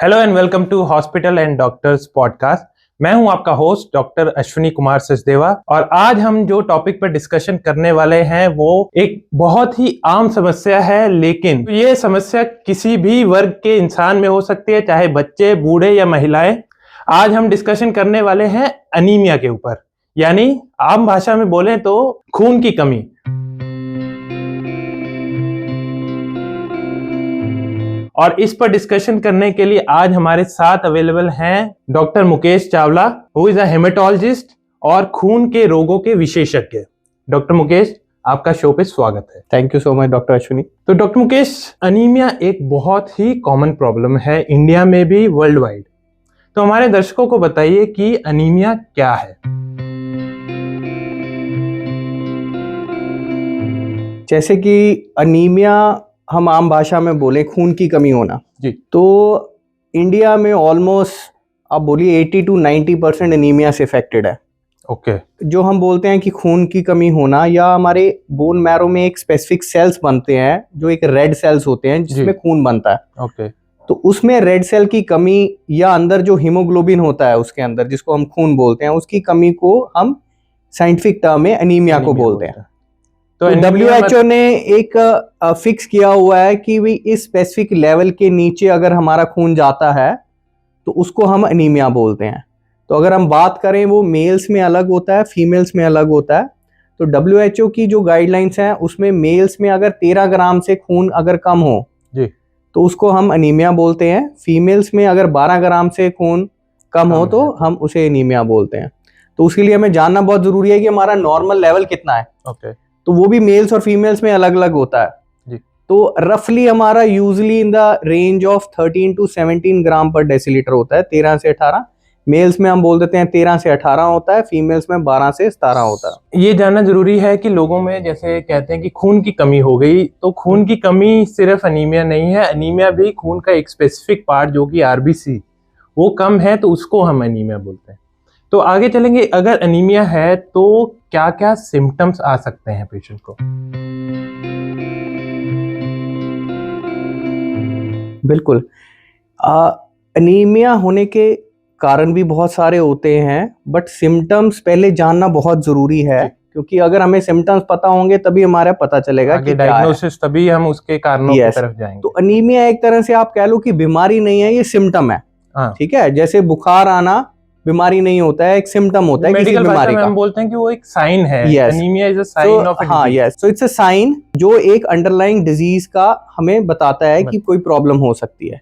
Hello and welcome to hospital and doctors podcast. मैं हूं आपका होस्ट डॉक्टर अश्विनी कुमार सचदेवा और आज हम जो टॉपिक पर डिस्कशन करने वाले हैं वो एक बहुत ही आम समस्या है, लेकिन ये समस्या किसी भी वर्ग के इंसान में हो सकती है, चाहे बच्चे, बूढ़े या महिलाएं। आज हम डिस्कशन करने वाले हैं अनीमिया के ऊपर, यानी आम भाषा में बोलें तो खून की कमी। और इस पर डिस्कशन करने के लिए आज हमारे साथ अवेलेबल हैं doctor Mukesh Chawla, who is a haematologist और खून के रोगों के विशेषज्ञ। डॉक्टर मुकेश, आपका शो पे स्वागत है। Thank you so much doctor Ashwini. तो डॉक्टर मुकेश, अनीमिया एक बहुत ही कॉमन प्रॉब्लम है इंडिया में भी, वर्ल्ड वाइड। तो हमारे दर्शकों को बताइए कि अनीमिया क्या है। जैसे कि अनीमिया हम आम भाषा में बोले खून की कमी होना जी, तो इंडिया में ऑलमोस्ट आप बोलिए 80 to 90% अनीमिया से इफेक्टेड है। ओके। जो हम बोलते हैं कि खून की कमी होना, या हमारे बोन मैरो में एक स्पेसिफिक सेल्स बनते हैं जो एक रेड सेल्स होते हैं जिसमें खून बनता है। ओके। तो उसमें रेड सेल की कमी या अंदर जो हीमोग्लोबिन होता है उसके अंदर, जिसको हम खून बोलते हैं, उसकी कमी को हम साइंटिफिक टर्म में अनीमिया को बोलते हैं। तो WHO ने एक फिक्स किया हुआ है कि भी इस स्पेसिफिक लेवल के नीचे अगर हमारा खून जाता है तो उसको हम अनीमिया बोलते हैं। तो अगर हम बात करें, वो मेल्स में अलग होता है, फीमेल्स में अलग होता है। तो WHO की जो गाइडलाइंस हैं उसमें मेल्स में अगर 13 ग्राम से खून अगर कम हो जी, तो उसको हम अनीमिया बोलते हैं। फीमेल्स में अगर 12 ग्राम से खून कम हो तो हम उसे अनीमिया बोलते हैं। तो उसके लिए हमें जानना बहुत जरूरी है कि हमारा नॉर्मल लेवल कितना है। ओके। तो वो भी मेल्स और फीमेल्स में अलग अलग होता है जी। तो रफली हमारा usually in the range of 13 to 17 ग्राम पर डेसीलीटर होता है, 13 से 18। मेल्स में हम बोल देते हैं 13 से 18 होता है, फीमेल्स में 12 से 17 होता है। ये जानना जरूरी है कि लोगों में जैसे कहते हैं कि खून की कमी हो गई, तो खून की कमी सिर्फ अनीमिया नहीं है, अनीमिया भी खून का एक स्पेसिफिक पार्ट जो कि आरबीसी वो कम है, तो उसको हम अनीमिया बोलते हैं। तो आगे चलेंगे, अगर अनीमिया है तो क्या क्या सिम्टम्स आ सकते हैं पेशेंट को। बिल्कुल, अनीमिया होने के कारण भी बहुत सारे होते हैं, बट सिम्टम्स पहले जानना बहुत जरूरी है, क्योंकि अगर हमें सिम्टम्स पता होंगे तभी हमारा पता चलेगा कि डायग्नोसिस, तभी हम उसके कारणों की तरफ जाएंगे। तो अनीमिया एक तरह से आप कह लो कि बीमारी नहीं है, ये सिम्टम है। ठीक है, जैसे बुखार आना बीमारी नहीं होता है, एक सिम्टम होता है किसी बीमारी का। हम बोलते हैं कि वो एक साइन है। Anaemia is a sign of a disease. So it's a sign जो एक अंडरलाइंग डिजीज का हमें बताता है कि कोई प्रॉब्लम हो सकती है।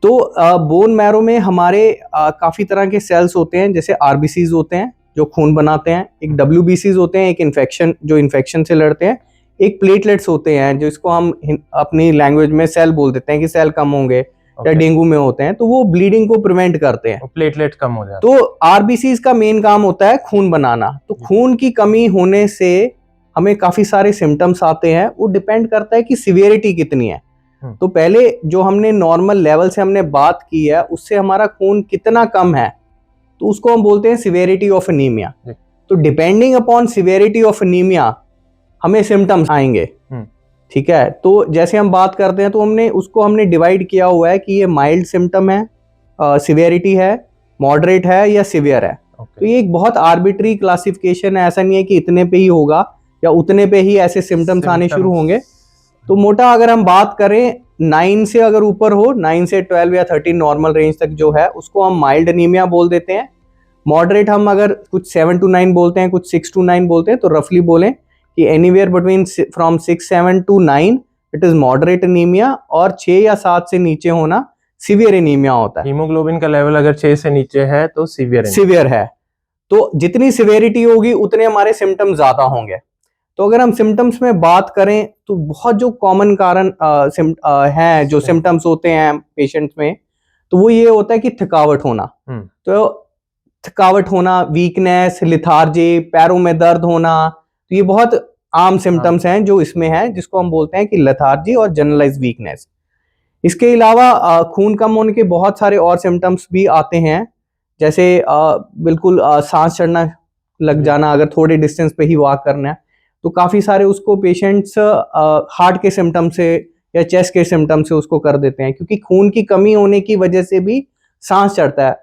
तो बोन मैरो में हमारे काफी तरह के सेल्स होते हैं, जैसे आरबीसीज होते हैं जो खून बनाते हैं, एक डब्ल्यूबीसीज होते हैं, एक इन्फेक्शन जो इन्फेक्शन से लड़ते हैं, एक प्लेटलेट्स होते हैं जिसको हम अपनी लैंग्वेज में सेल बोल देते हैं कि सेल कम होंगे या डेंगू में होते हैं, तो वो ब्लीडिंग को प्रिवेंट करते हैं, प्लेटलेट कम हो जाते हैं। तो आरबीसीज का मेन काम होता है खून बनाना। तो खून की कमी होने से हमें काफी सारे सिम्टम्स आते हैं, वो डिपेंड करता है कि सिवियरिटी कितनी है। तो पहले जो हमने नॉर्मल लेवल से हमने बात की है, उससे हमारा खून कितना कम है, तो उसको हम बोलते हैं सिवियरिटी ऑफ अनीमिया। तो depending upon severity of anaemia हमें सिम्टम्स आएंगे। ठीक है, तो जैसे हम बात करते हैं तो हमने डिवाइड किया हुआ है कि ये माइल्ड सिम्टम है, सिवियरिटी है, मॉडरेट है या सिवियर है। तो ये एक बहुत आर्बिट्री क्लासिफिकेशन है, ऐसा नहीं है कि इतने पे ही होगा या उतने पे ही ऐसे सिम्टम्स आने शुरू होंगे। तो मोटा अगर हम बात करें 9 से अगर ऊपर हो, 9 से 12 या 13 नॉर्मल रेंज तक जो है, उसको हम माइल्ड अनीमिया बोल देते हैं। मॉडरेट हम अगर कुछ 7 to 9 बोलते हैं, कुछ 6 to 9 बोलते हैं। तो रफली बोलें कि anywhere between from 6, 7 to 9 it is moderate anaemia, और 6 या 7 से नीचे होना सीवियर एनीमिया होता है। हीमोग्लोबिन का लेवल अगर 6 से नीचे है तो सीवियर है। तो जितनी सिवियरिटी होगी उतने हमारे सिम्टम्स ज्यादा होंगे। तो अगर हम सिम्टम्स में बात करें तो बहुत जो कॉमन कारण हैं, जो सिम्टम्स होते हैं पेशेंट्स में, तो वो ये होता है कि थकावट होना। तो थकावट होना, वीकनेस, लिथार्जी, पैरों में दर्द होना, तो ये बहुत आम सिम्टम्स हैं जो इसमें हैं, जिसको हम बोलते हैं कि लेथार्जी और जनरलाइज वीकनेस। इसके अलावा खून कम होने के बहुत सारे और सिम्टम्स भी आते हैं, जैसे बिल्कुल सांस चढ़ना लग जाना, अगर थोड़े डिस्टेंस पे ही वॉक करना है तो काफी सारे उसको पेशेंट्स हार्ट के सिम्टम्स से या चेस्ट के सिम्टम्स से उसको कर देते हैं, क्योंकि खून की कमी होने की वजह से भी सांस चढ़ता है।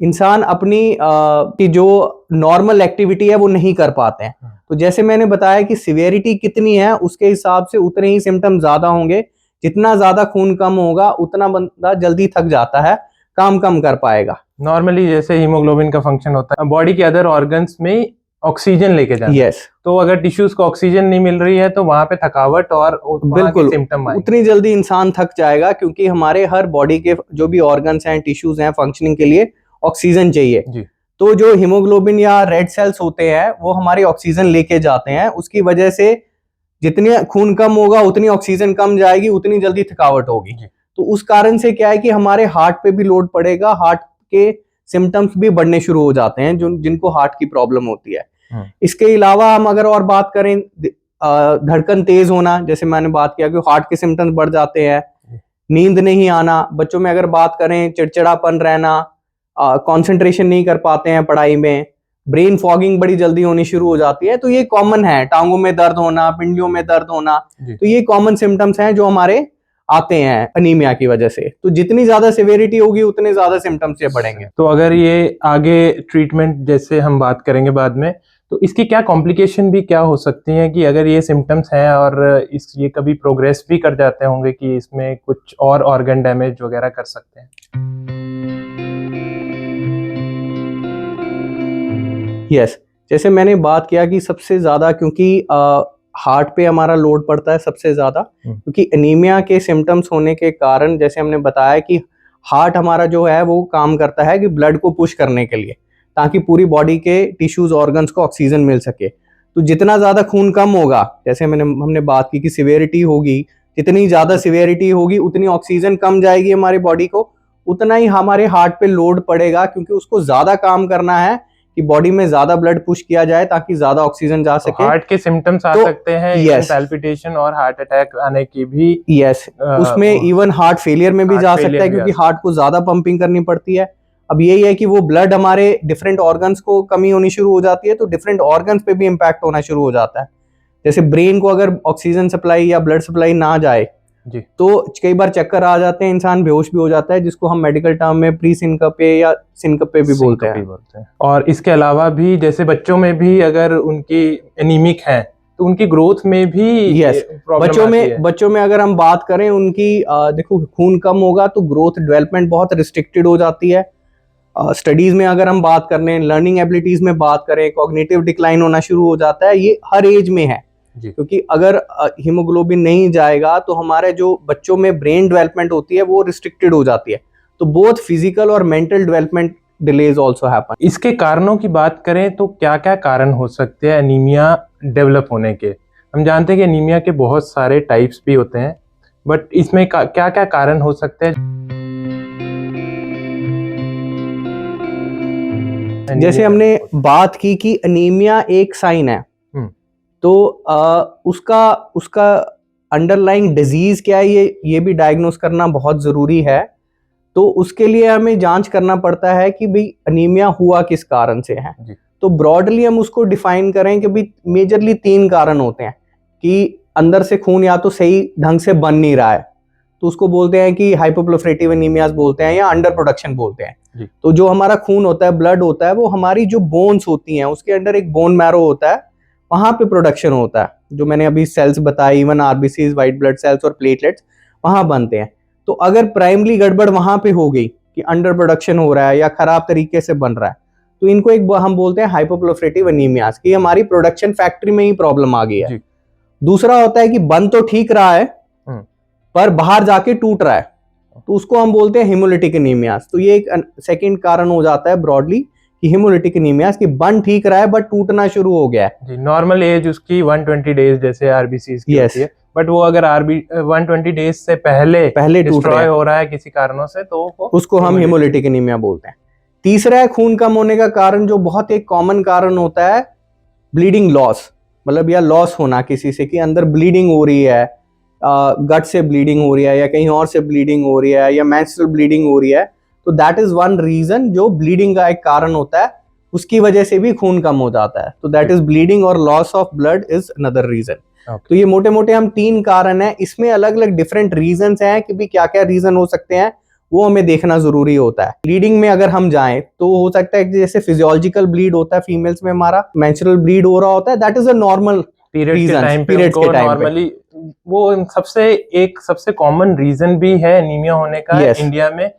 इंसान अपनी की जो नॉर्मल एक्टिविटी है वो नहीं कर पाते हैं। तो जैसे मैंने बताया कि सिवियरिटी कितनी है उसके हिसाब से उतने ही सिम्टम ज्यादा होंगे। जितना ज्यादा खून कम होगा उतना बंदा जल्दी थक जाता है, काम कम कर पाएगा। नॉर्मली जैसे हीमोग्लोबिन का फंक्शन होता है बॉडी के अदर ऑर्गन्स में ऑक्सीजन लेके जाना। यस। तो अगर टिश्यूज को ऑक्सीजन नहीं मिल रही है तो वहां पे थकावट और बिल्कुल सिम्टम आएंगे। उतनी जल्दी इंसान थक जाएगा, क्योंकि हमारे हर बॉडी के जो भी ऑर्गन्स हैं, टिश्यूज हैं, फंक्शनिंग के लिए ऑक्सीजन चाहिए जी। तो जो हीमोग्लोबिन या रेड सेल्स होते हैं वो हमारी ऑक्सीजन लेके जाते हैं। उसकी वजह से जितनी खून कम होगा उतनी ऑक्सीजन कम जाएगी, उतनी जल्दी थकावट होगी। तो उस कारण से क्या है कि हमारे हार्ट पे भी लोड पड़ेगा, हार्ट के सिम्टम्स भी बढ़ने शुरू हो जाते हैं जिनको हार्ट की प्रॉब्लम होती है। इसके अलावा हम अगर और बात करें, धड़कन तेज होना, जैसे मैंने बात किया कि हार्ट के सिम्टम्स बढ़ जाते हैं। नींद नहीं आना, बच्चों में अगर बात करें, चिड़चिड़ापन रहना, कंसंट्रेशन नहीं कर पाते हैं पढ़ाई में, ब्रेन फॉगिंग बड़ी जल्दी होनी शुरू हो जाती है। तो ये कॉमन है, टांगों में दर्द होना, पिंडियों में दर्द होना, तो ये कॉमन सिम्टम्स हैं जो हमारे आते हैं अनीमिया की वजह से। तो जितनी ज्यादा सिवियरिटी होगी उतने ज्यादा सिम्टम्स ये बढ़ेंगे। तो अगर ये आगे ट्रीटमेंट जैसे हम बात करेंगे बाद में, तो इसकी क्या कॉम्प्लिकेशन भी क्या हो सकती हैं कि अगर ये सिम्टम्स हैं और ये कभी प्रोग्रेस भी कर जाते होंगे कि इसमें कुछ और ऑर्गन डैमेज वगैरह कर सकते हैं? यस, जैसे मैंने बात किया कि सबसे ज्यादा क्योंकि हार्ट पे हमारा लोड पड़ता है सबसे ज्यादा, क्योंकि एनीमिया के सिम्टम्स होने के कारण, जैसे हमने बताया कि हार्ट हमारा जो है वो काम करता है कि ब्लड को पुश करने के लिए, ताकि पूरी बॉडी के टिश्यूज ऑर्गन्स को ऑक्सीजन मिल सके। तो जितना ज्यादा खून कम होगा, जैसे हमने बात की कि सिवियरिटी होगी, जितनी ज्यादा सिवियरिटी होगी उतनी ऑक्सीजन कम जाएगी हमारी बॉडी को, उतना ही हमारे हार्ट पे लोड पड़ेगा, क्योंकि उसको ज्यादा काम करना है कि बॉडी में ज्यादा ब्लड पुश किया जाए ताकि ज्यादा ऑक्सीजन जा सके। हार्ट के सिम्टम्स आ सकते हैं, यस, पैल्पिटेशन और हार्ट अटैक आने की भी। यस, उसमें इवन हार्ट फेलियर में भी जा सकता है, क्योंकि हार्ट को ज्यादा पंपिंग करनी पड़ती है। अब यही है कि वो ब्लड हमारे डिफरेंट ऑर्गन्स को कमी होनी शुरू हो जाती है, तो डिफरेंट ऑर्गन्स पे भी इम्पैक्ट होना शुरू हो जाता है। जैसे ब्रेन को अगर ऑक्सीजन सप्लाई या ब्लड सप्लाई ना जाए जी, तो कई बार चक्कर आ जाते हैं, इंसान बेहोश भी हो जाता है, जिसको हम मेडिकल टर्म में प्री सिनकपे या सिनकपे भी बोलते हैं। और इसके अलावा भी जैसे बच्चों में भी अगर उनकी एनीमिक है तो उनकी ग्रोथ में भी बच्चों में अगर हम बात करें उनकी, देखो खून कम होगा तो ग्रोथ डेवलपमेंट बहुत रिस्ट्रिक्टेड हो जाती है। स्टडीज में अगर हम बात करें, लर्निंग एबिलिटीज में बात करें, कॉग्निटिव डिक्लाइन होना शुरू हो जाता है। ये हर एज में है, क्योंकि अगर हीमोग्लोबिन नहीं जाएगा तो हमारे जो बच्चों में ब्रेन डेवलपमेंट होती है वो रिस्ट्रिक्टेड हो जाती है। तो बोथ फिजिकल और mental development delays also happen. इसके कारणों की बात करें तो क्या क्या कारण हो सकते हैं एनीमिया डेवलप होने के? हम जानते हैं कि एनीमिया के बहुत सारे टाइप्स भी होते हैं, बट इसमें क्या क्या कारण हो सकते हैं? जैसे हमने बात की कि एनीमिया एक साइन है, तो उसका अंडरलाइंग डिजीज क्या है ये भी डायग्नोस करना बहुत जरूरी है। तो उसके लिए हमें जांच करना पड़ता है कि भाई एनीमिया हुआ किस कारण से है। तो ब्रॉडली हम उसको डिफाइन करें कि भाई मेजरली 3 कारण होते हैं कि अंदर से खून या तो सही ढंग से बन नहीं रहा है, तो उसको बोलते हैं कि हाइपोप्रोलिफरेटिव एनीमियाज बोलते हैं या अंडर प्रोडक्शन बोलते हैं। तो जो हमारा खून होता है, ब्लड होता है, वो हमारी जो बोन्स होती हैं उसके अंदर एक बोन मैरो होता है, वहां पे प्रोडक्शन होता है। जो मैंने अभी सेल्स बताई, even RBCs, white blood cells और प्लेटलेट्स वहां बनते हैं। तो अगर प्राइमरी गड़बड़ वहां पे हो गई कि अंडर प्रोडक्शन हो रहा है या खराब तरीके से बन रहा है, तो इनको एक हम बोलते हैं हाइपोप्रोलिफरेटिव एनीमियाज, कि हमारी प्रोडक्शन फैक्ट्री में ही प्रॉब्लम आ गई है। दूसरा होता है कि बन तो ठीक रहा है पर बाहर जाके टूट रहा है, तो उसको हम बोलते हैं हेमोलिटिक एनीमियाज। तो ये एक सेकंड कारण हो जाता है ब्रॉडली कि हेमोलिटिक एनीमियाज, की बन ठीक रहा है बट टूटना शुरू हो गया है। नॉर्मल एज उसकी 120 डेज जैसे आरबीसीज की होती है, बट वो अगर 120 डेज से पहले डिस्ट्रॉय हो रहा है किसी कारणों से, तो उसको हम हेमोलिटिक एनीमिया बोलते हैं। तीसरा है खून कम होने का कारण, जो बहुत एक कॉमन कारण होता है, ब्लीडिंग लॉस, मतलब या लॉस होना किसी से कि अंदर ब्लीडिंग हो रही है, गट से ब्लीडिंग हो रही है या कहीं और से ब्लीडिंग हो रही है या मेंस्ट्रुअल ब्लीडिंग हो रही है। तो दैट इज वन रीजन, जो ब्लीडिंग का एक कारण होता है, उसकी वजह से भी खून कम हो जाता है। तो दैट इज ब्लीडिंग और loss of blood is another reason. तो ये मोटे मोटे हम 3 कारण हैं, इसमें अलग अलग डिफरेंट रीजंस हैं कि भी क्या क्या रीजन हो सकते हैं, वो हमें देखना जरूरी होता है। ब्लीडिंग में अगर हम जाएं तो हो सकता है कि जैसे फिजियोलॉजिकल ब्लीड होता है फीमेल्स में, हमारा मेंस्ट्रुअल ब्लीड हो रहा होता है, that is a normal periods के टाइम पे पीरियड्स के टाइम पे नॉर्मली वो सबसे कॉमन रीजन भी है एनीमिया होने का इंडिया में,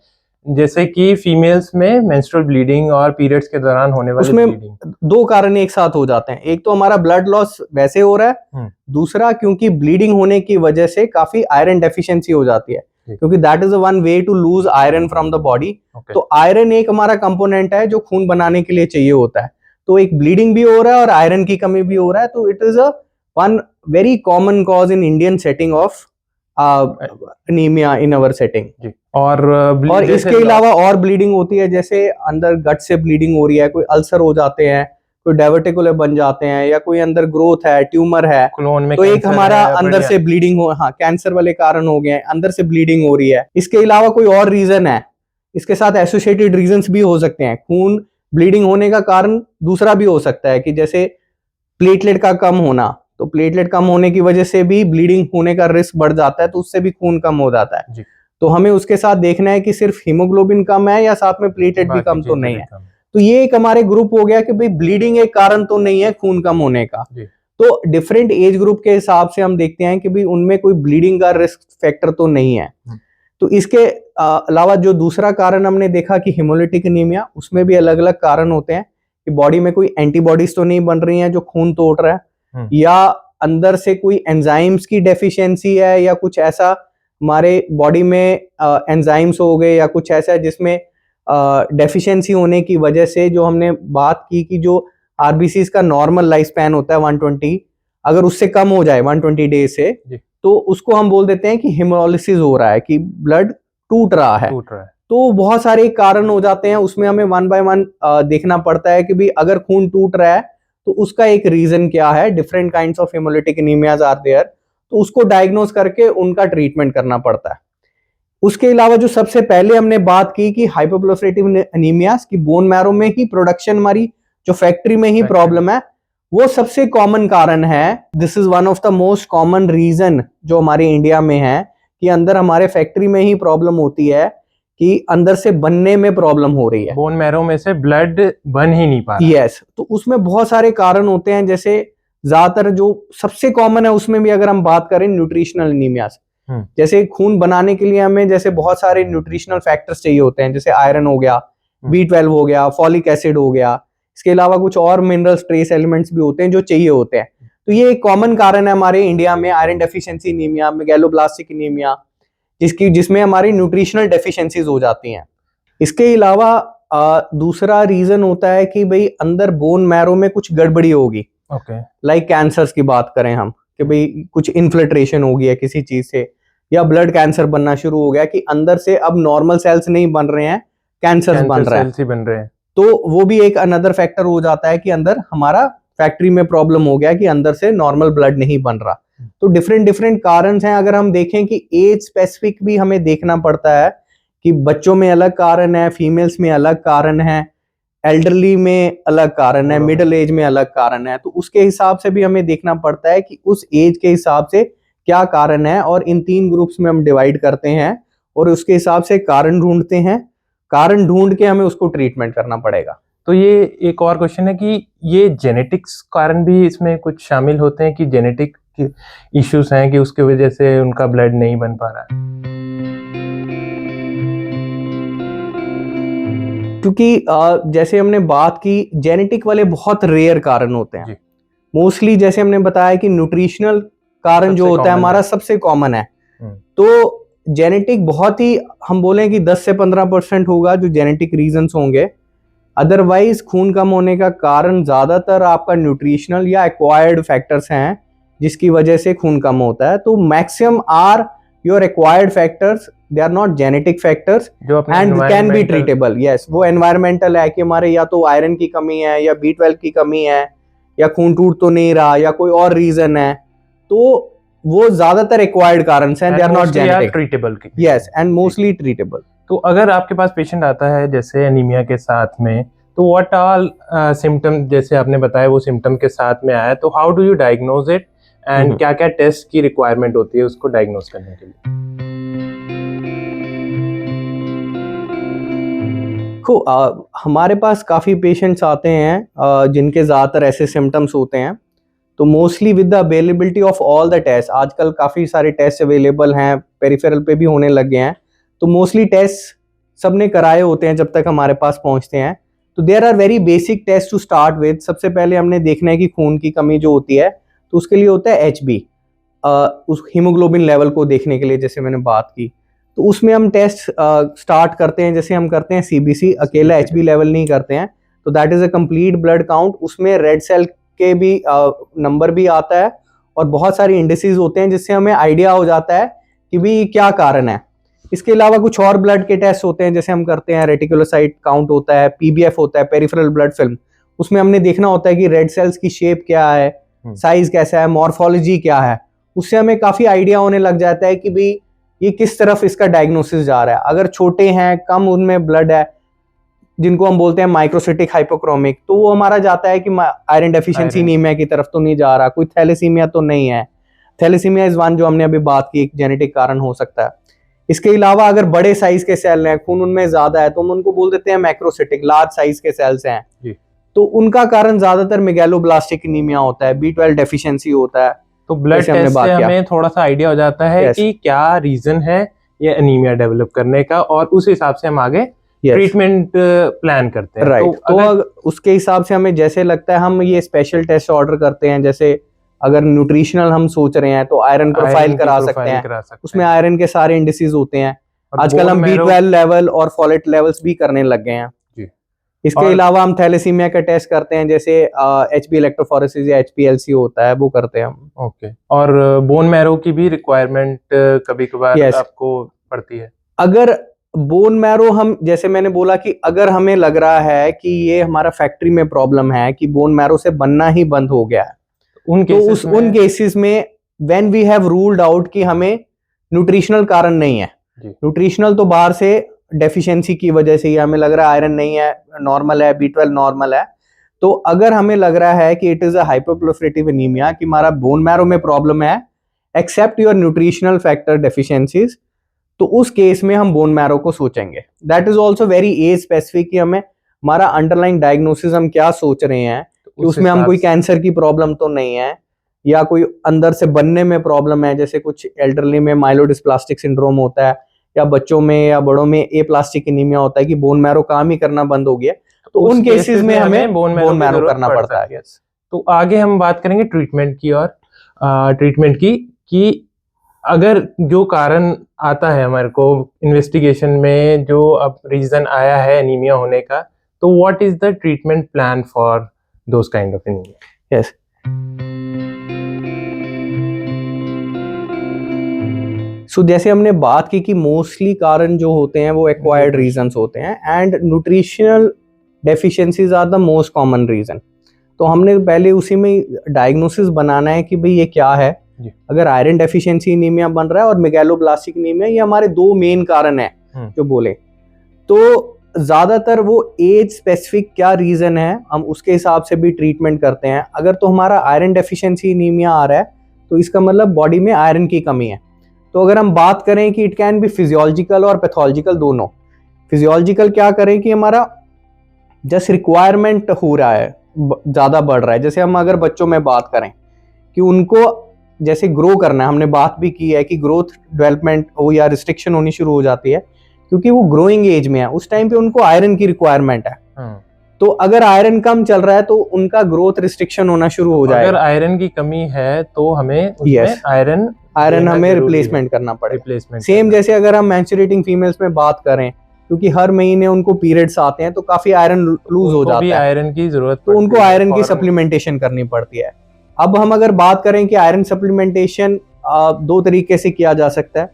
जैसे कि फीमेल्स में मेंस्ट्रुअल ब्लीडिंग और पीरियड्स के दौरान होने वाली उसमें ब्लीडिंग। 2 कारण एक साथ हो जाते हैं, एक तो हमारा ब्लड लॉस वैसे हो रहा है, दूसरा क्योंकि ब्लीडिंग होने की वजह से काफी आयरन डेफिशिएंसी हो जाती है, क्योंकि that is one way to lose iron from the body. तो आयरन एक हमारा कंपोनेंट है जो खून बनाने के लिए चाहिए होता है, तो एक ब्लीडिंग भी हो रहा है और आयरन की कमी भी हो रहा है, तो it is a one very common cause in Indian setting of anaemia in our setting. और इसके अलावा और ब्लीडिंग होती है, जैसे अंदर गट से ब्लीडिंग हो रही है, कोई अल्सर हो जाते हैं, कोई डायवर्टिकुलर बन जाते हैं, या कोई अंदर ग्रोथ है, ट्यूमर है, तो एक हमारा अंदर से ब्लीडिंग हो, हाँ कैंसर वाले कारण हो गए, अंदर से ब्लीडिंग हो रही है। इसके अलावा कोई और रीजन है, इसके साथ एसोसिएटेड रीजंस भी हो सकते हैं। खून ब्लीडिंग होने का कारण दूसरा भी हो सकता है कि जैसे प्लेटलेट का कम होना, तो प्लेटलेट कम होने की वजह से भी ब्लीडिंग होने का रिस्क बढ़ जाता है, तो उससे भी खून कम हो जाता है जी। तो हमें उसके साथ देखना है कि सिर्फ हीमोग्लोबिन कम है या साथ में प्लेटलेट भी कम तो नहीं है। तो ये एक हमारे ग्रुप हो गया कि भाई ब्लीडिंग एक कारण तो नहीं है खून कम होने का। तो डिफरेंट एज ग्रुप के हिसाब से हम देखते हैं कि भाई उनमें कोई ब्लीडिंग का रिस्क फैक्टर तो नहीं है। तो इसके अलावा जो दूसरा कारण हमने देखा कि हिमोलिटिक एनीमिया, उसमें भी अलग अलग कारण होते हैं कि बॉडी में कोई एंटीबॉडीज तो नहीं बन रही हैं जो खून तोड़ रहा है, या अंदर से कोई एंजाइम्स की डेफिशिएंसी है, या कुछ ऐसा हमारे बॉडी में एंजाइम्स हो गए या कुछ ऐसा जिसमें डेफिशिएंसी होने की वजह से, जो हमने बात की कि जो आरबीसीज का नॉर्मल लाइफ स्पैन होता है 120, अगर उससे कम हो जाए 120 डेज से, तो उसको हम बोल देते हैं कि हेमोलिसिस हो रहा है, कि ब्लड टूट रहा है। तो बहुत सारे कारण हो जाते हैं, उसमें हमें 1 बाय 1 देखना पड़ता है कि भाई अगर खून टूट रहा है तो उसका एक रीजन क्या है, different kinds of haemolytic anaemias are there, तो उसको डायग्नोज करके उनका ट्रीटमेंट करना पड़ता है। उसके अलावा जो सबसे पहले हमने बात की कि हाइपोप्रोलिफरेटिव एनीमियाज की बोन मैरो में ही प्रोडक्शन, हमारी जो फैक्ट्री में ही प्रॉब्लम है, वो सबसे कॉमन कारण है। This is one of the most common reason जो हमारे इंडिया में है, कि अंदर हमारे फैक्ट्री में ही प्रॉब्लम होती है, कि अंदर से बनने में प्रॉब्लम हो रही है, बोन मैरो में से ब्लड बन ही नहीं पा रहा। यस, तो उसमें बहुत सारे कारण होते हैं, जैसे ज्यादातर जो सबसे कॉमन है उसमें भी अगर हम बात करें न्यूट्रिशनल एनीमियाज, जैसे खून बनाने के लिए हमें जैसे बहुत सारे न्यूट्रिशनल फैक्टर्स चाहिए होते हैं, जैसे आयरन हो गया, B12 हो गया, फॉलिक एसिड हो गया, इसके अलावा कुछ और मिनरल्स ट्रेस एलिमेंट्स भी होते हैं जो चाहिए होते हैं। तो ये एक कॉमन कारण है हमारे इंडिया में iron deficiency anaemia, megaloblastic anaemia, जिसमें हमारी न्यूट्रिशनल डेफिशिएंसीज हो जाती हैं। इसके अलावा दूसरा रीजन होता है कि भाई अंदर बोन मैरो में कुछ गड़बड़ी होगी, लाइक कैंसर्स की बात करें हम, कि भाई कुछ इन्फिल्ट्रेशन हो गया है किसी चीज से, या ब्लड कैंसर बनना शुरू हो गया, कि अंदर से अब नॉर्मल सेल्स नहीं बन रहे हैं, कैंसर बन रहे हैं, तो वो भी एक अनदर फैक्टर हो जाता है कि अंदर हमारा फैक्ट्री में प्रॉब्लम हो गया कि अंदर से नॉर्मल ब्लड नहीं बन रहा। तो डिफरेंट कारण हैं। अगर हम देखें कि एज स्पेसिफिक भी हमें देखना पड़ता है, कि बच्चों में अलग कारण है, फीमेल्स में अलग कारण है, एल्डरली में अलग कारण है, मिडिल एज में अलग कारण है, तो उसके हिसाब से भी हमें देखना पड़ता है कि उस एज के हिसाब से क्या कारण है, और इन 3 ग्रुप्स में हम डिवाइड करते हैं और उसके हिसाब से कारण ढूंढते हैं, कारण ढूंढ के हमें उसको ट्रीटमेंट करना पड़ेगा। तो ये एक और क्वेश्चन है कि ये जेनेटिक्स कारण भी इसमें कुछ शामिल होते हैं, कि जेनेटिक इश्यूज हैं कि उसके वजह से उनका ब्लड नहीं बन पा रहा है? क्योंकि जैसे हमने बात की, जेनेटिक वाले बहुत रेयर कारण होते हैं, मोस्टली जैसे हमने बताया कि न्यूट्रिशनल कारण जो होता है हमारा सबसे कॉमन है। तो जेनेटिक बहुत ही, हम बोलें कि 10 से 15% होगा जो जेनेटिक रीजंस होंगे, अदरवाइज खून कम होने का कारण ज्यादातर आपका न्यूट्रिशनल या एक्वायर्ड फैक्टर्स हैं, जिसकी वजह से खून कम होता है। तो maximum are your acquired factors, they are not genetic factors and can be treatable. Yes, वो एनवायरमेंटल है कि हमारे या तो आयरन की कमी है, या B12 की कमी है, या खून टूट तो नहीं रहा, या कोई और रीजन है, तो वो ज्यादातर एक्वायर्ड कारण हैं, they are not genetic, treatable. Yes, and mostly treatable. तो अगर आपके पास पेशेंट आता है जैसे एनीमिया के साथ में, तो व्हाट ऑल सिम्टम, जैसे आपने बताया वो सिम्टम के साथ में आया, तो how do you diagnose it and क्या क्या टेस्ट की रिक्वायरमेंट होती है उसको डायग्नोस करने के लिए? हमारे पास काफ़ी पेशेंट्स आते हैं जिनके ज़्यादातर ऐसे सिम्टम्स होते हैं। तो mostly with the availability of all the test, आजकल काफ़ी सारे टेस्ट अवेलेबल हैं, पेरिफेरल पे भी होने लग गए हैं। तो मोस्टली टेस्ट सबने कराए होते हैं जब तक हमारे पास पहुंचते हैं। तो there are very basic test to start with. सबसे पहले हमने देखना है कि खून की कमी जो होती है, तो उसके लिए होता है HB, उस हीमोग्लोबिन लेवल को देखने के लिए, जैसे मैंने बात की। तो उसमें हम टेस्ट स्टार्ट करते हैं, जैसे हम करते हैं CBC, अकेला HB लेवल नहीं करते हैं। तो that is a complete blood count. उसमें रेड सेल के भी नंबर भी आता है और बहुत सारी इंडिसेस होते हैं जिससे हमें आइडिया हो जाता है कि भी क्या कारण है। इसके अलावा कुछ और ब्लड के टेस्ट होते हैं, जैसे हम करते हैं रेटिकुलोसाइट काउंट होता है, PBF होता है, पेरिफेरल ब्लड फिल्म। उसमें हमने देखना होता है कि रेड सेल्स की शेप क्या है, साइज कैसा है, मॉर्फोलॉजी क्या है। उससे हमें काफ़ी आइडिया होने लग जाता है कि भाई ये किस तरफ इसका डायग्नोसिस जा रहा है। अगर छोटे हैं, कम उनमें ब्लड है, जिनको हम बोलते हैं माइक्रोसिटिक हाइपोक्रोमिक, तो वो हमारा जाता है कि आयरन डेफिशिएंसी एनीमिया की तरफ तो नहीं जा रहा, कोई थैलेसीमिया तो नहीं है। थैलेसीमिया इज वन जो हमने अभी बात की, एक जेनेटिक कारण हो सकता है। इसके अलावा अगर बड़े साइज के सेल हैं, खून उनमें ज्यादा है, तो हम उनको बोल देते हैं मैक्रोसिटिक, लार्ज साइज के सेल्स हैं जी। तो उनका कारण ज्यादातर मेगैलोब्लास्टिक एनीमिया होता है, B12 डेफिशिएंसी होता है। तो ब्लड टेस्ट से हमें थोड़ा सा आइडिया हो जाता है कि क्या रीजन है ये एनीमिया डेवलप करने का, और उस हिसाब से हम आगे ट्रीटमेंट प्लान करते हैं। राइट। तो उसके हिसाब से हमें जैसे लगता है हम ये स्पेशल टेस्ट ऑर्डर करते हैं। जैसे अगर न्यूट्रिशनल हम सोच रहे हैं तो आयरन प्रोफाइल करा सकते हैं। उसमें आयरन के सारे इंडिसेस होते हैं। आजकल हम B12 लेवल और फॉलेट लेवल्स भी करने लग गए हैं। इसके अलावा हम थैलेसीमिया का टेस्ट करते हैं, जैसे HB इलेक्ट्रोफोरेसिस या HPLC होता है, वो करते हैं हम। ओके। और बोन मैरो की भी रिक्वायरमेंट कभी कभार आपको पड़ती है? अगर बोन मैरो, हम जैसे मैंने बोला कि अगर हमें लग रहा है कि ये हमारा फैक्ट्री में प्रॉब्लम है, कि बोन मैरो से बनना ही बंद हो गया है, उन केसेस में when we have ruled out कि हमें न्यूट्रिशनल कारण नहीं है, न्यूट्रिशनल तो बाहर से डेफिशिएंसी की वजह से ही हमें लग रहा है आयरन नहीं है, नॉर्मल है, B12 नॉर्मल है। तो अगर हमें लग रहा है कि it is a hypoproliferative anemia, कि हमारा बोन मैरो में प्रॉब्लम है except your nutritional factor deficiencies, तो उस केस में हम बोन मैरो को सोचेंगे। That is also very age specific, कि हमें हमारा अंडरलाइंग डायग्नोसिस हम क्या सोच रहे हैं, कि उसमें हम कोई कैंसर की प्रॉब्लम तो नहीं है, या कोई अंदर से बनने में प्रॉब्लम है, जैसे कुछ एल्डरली में माइलोडिस्प्लास्टिक सिंड्रोम होता है, या बच्चों में या बड़ों में एप्लास्टिक एनीमिया होता है कि बोन मैरो काम ही करना बंद हो गया, तो उन केसेस में हमें बोन मैरो करना पड़ता है। तो आगे हम बात करेंगे ट्रीटमेंट की, और ट्रीटमेंट की कि अगर जो कारण आता है हमारे को इन्वेस्टिगेशन में, जो अब रीजन आया है एनीमिया होने का, तो what is the treatment plan for those kind of anaemia? Yes. So जैसे हमने बात की कि मोस्टली कारण जो होते हैं वो एक्वायर्ड रीजंस होते हैं, and nutritional deficiencies are the most common reason. तो हमने पहले उसी में डायग्नोसिस बनाना है कि भाई ये क्या है। अगर आयरन डेफिशिएंसी एनीमिया बन रहा है और मेगैलोब्लास्टिक एनीमिया, ये हमारे दो मेन कारण है जो बोले, तो ज्यादातर वो एज स्पेसिफिक क्या रीजन है हम उसके हिसाब से भी ट्रीटमेंट करते हैं। अगर तो हमारा आयरन डेफिशिएंसी एनीमिया आ रहा है तो इसका मतलब बॉडी में आयरन की कमी है। तो अगर हम बात करें कि इट कैन बी फिजियोलॉजिकल और पैथोलॉजिकल दोनों। फिजियोलॉजिकल क्या करें कि हमारा जस्ट रिक्वायरमेंट हो रहा है, ज्यादा बढ़ रहा है। जैसे हम अगर बच्चों में बात करें कि उनको जैसे ग्रो करना है, हमने बात भी की है कि ग्रोथ डेवलपमेंट हो या रिस्ट्रिक्शन होनी शुरू हो जाती है, क्योंकि वो ग्रोइंग एज में है, उस टाइम पे उनको आयरन की रिक्वायरमेंट है। तो अगर आयरन कम चल रहा है तो उनका ग्रोथ रिस्ट्रिक्शन होना शुरू हो जाएगा। अगर आयरन की कमी है तो हमें उसमें आयरन हमें रिप्लेसमेंट करना पड़ेगा। सेम जैसे अगर हम मैच्योरेटिंग फीमेल्स में बात करें, क्योंकि हर महीने उनको पीरियड्स आते हैं तो काफी आयरन लूज हो जाता है, आयरन की जरूरत, तो उनको आयरन की सप्लीमेंटेशन करनी पड़ती है। अब हम अगर बात करें कि आयरन सप्लीमेंटेशन दो तरीके से किया जा सकता है,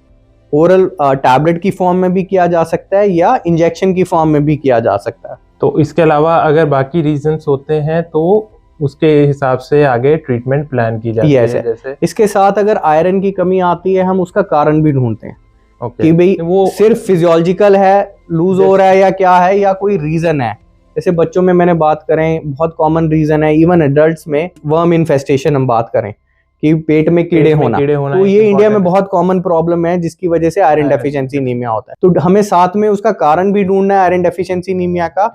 ओरल टैबलेट की फॉर्म में भी किया जा सकता है या इंजेक्शन की फॉर्म में भी किया जा सकता है। तो इसके अलावा अगर बाकी रीजंस होते हैं तो उसके हिसाब से आगे ट्रीटमेंट प्लान की जाती है। जैसे इसके साथ अगर आयरन की कमी आती है हम उसका कारण भी ढूंढते हैं कि भाई वो सिर्फ फिजियोलॉजिकल है, लूज हो रहा है, या क्या है, या कोई रीजन है। जैसे बच्चों में मैंने बात करें, बहुत कॉमन रीजन है, इवन एडल्ट्स में वर्म इन्फेस्टेशन हम बात करें कि पेट में कीड़े होना, तो ये इंडिया में बहुत कॉमन प्रॉब्लम है जिसकी वजह से आयरन डेफिशिएंसी एनीमिया होता है। तो हमें साथ में उसका कारण भी ढूंढना है आयरन डेफिशिएंसी एनीमिया का।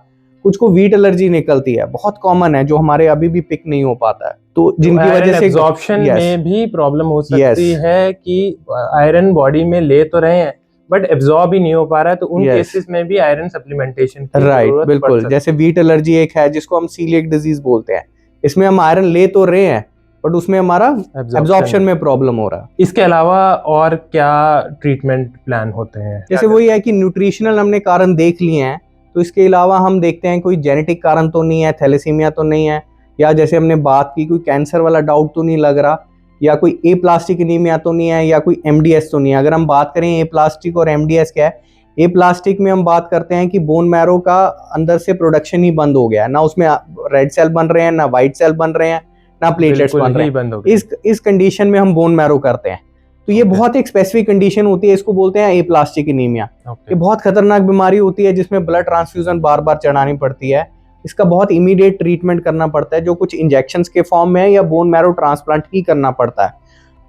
कुछ को वीट एलर्जी निकलती है, बहुत कॉमन है, जो हमारे अभी भी पिक नहीं हो पाता है, तो जिनकी वजह से एब्जॉर्प्शन में भी प्रॉब्लम हो सकती है कि आयरन बॉडी में ले तो रहे हैं बट एब्जॉर्ब ही नहीं हो पा रहा है, तो उन केसेस में भी आयरन सप्लीमेंटेशन की जरूरत बिल्कुल। जैसे वीट एलर्जी एक है जिसको हम सीलिएक डिजीज बोलते हैं, इसमें हम आयरन ले तो रहे हैं बट उसमें हमारा एब्जॉर्प्शन में प्रॉब्लम हो रहा है। इसके अलावा और क्या ट्रीटमेंट प्लान होते हैं? जैसे वही है कि न्यूट्रिशनल हमने कारण देख लिए हैं, तो इसके अलावा हम देखते हैं कोई जेनेटिक कारण तो नहीं है, थैलेसीमिया तो नहीं है, या जैसे हमने बात की कोई कैंसर वाला डाउट तो नहीं लग रहा, या कोई ए प्लास्टिक एनीमिया तो नहीं है, या कोई एमडीएस तो नहीं है। अगर हम बात करें ए प्लास्टिक और एमडीएस क्या है, ए प्लास्टिक में हम बात करते हैं कि बोन मैरो का अंदर से प्रोडक्शन ही बंद हो गया, ना उसमें रेड सेल बन रहे हैं, ना व्हाइट सेल बन रहे हैं, ना प्लेटलेट्स बन रहे हैं। इस कंडीशन में हम बोन मैरो करते हैं, तो ये बहुत एक स्पेसिफिक कंडीशन होती है, इसको बोलते हैं ए प्लास्टिक एनीमिया। ये बहुत खतरनाक बीमारी होती है जिसमें ब्लड ट्रांसफ्यूजन बार बार चढ़ानी पड़ती है। इसका बहुत इमीडिएट ट्रीटमेंट करना पड़ता है, जो कुछ इंजेक्शंस के फॉर्म में है या बोन मैरो ट्रांसप्लांट ही करना पड़ता है।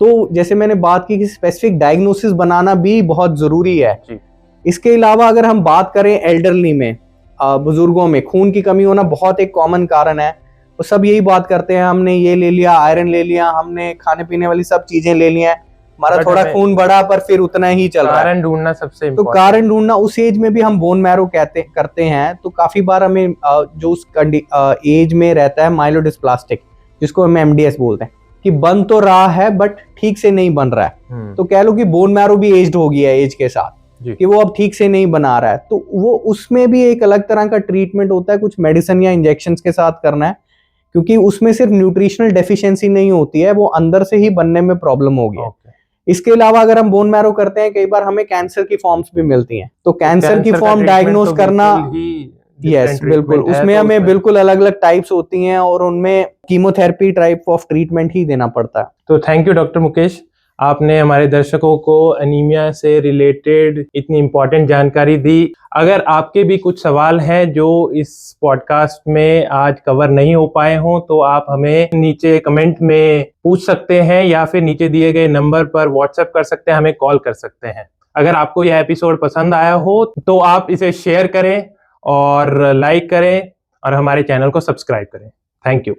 तो जैसे मैंने बात की कि स्पेसिफिक डायग्नोसिस बनाना भी बहुत जरूरी है। इसके अलावा अगर हम बात करें एल्डरली में, बुजुर्गों में खून की कमी होना बहुत एक कॉमन कारण है। तो सब यही बात करते हैं, हमने ये ले लिया, आयरन ले लिया, हमने खाने पीने वाली सब चीजें ले ली हैं, हमारा थोड़ा खून बढ़ा पर फिर उतना ही चल रहा है। कारण ढूंढना सबसे तो कारण ढूंढना, उस एज में भी हम बोन मैरो करते हैं, तो काफी बार हमें जो उस एज में रहता है माइलोडिस्प्लास्टिक, जिसको हम एमडीएस बोलते हैं, कि बन तो रहा है बट ठीक से नहीं बन रहा है। तो कह लो कि बोन मैरो भी एज्ड हो गया है एज के साथ, कि वो अब ठीक से नहीं बना रहा है, तो वो उसमें भी एक अलग तरह का ट्रीटमेंट होता है, कुछ मेडिसिन या इंजेक्शन के साथ करना है, क्योंकि उसमें सिर्फ न्यूट्रिशनल डेफिशिएंसी नहीं होती है, वो अंदर से ही बनने में प्रॉब्लम हो गया। इसके अलावा अगर हम बोन मैरो करते हैं, कई बार हमें कैंसर की फॉर्म्स भी मिलती हैं, तो कैंसर की फॉर्म डायग्नोस करना, यस बिल्कुल, उसमें हमें बिल्कुल अलग अलग टाइप्स होती हैं और उनमें कीमोथेरेपी टाइप ऑफ ट्रीटमेंट ही देना पड़ता है। तो थैंक यू डॉक्टर मुकेश, आपने हमारे दर्शकों को एनीमिया से रिलेटेड इतनी इम्पोर्टेंट जानकारी दी। अगर आपके भी कुछ सवाल हैं जो इस पॉडकास्ट में आज कवर नहीं हो पाए हों, तो आप हमें नीचे कमेंट में पूछ सकते हैं या फिर नीचे दिए गए नंबर पर व्हाट्सएप कर सकते हैं, हमें कॉल कर सकते हैं। अगर आपको यह एपिसोड पसंद आया हो तो आप इसे शेयर करें और लाइक करें और हमारे चैनल को सब्सक्राइब करें। Thank you.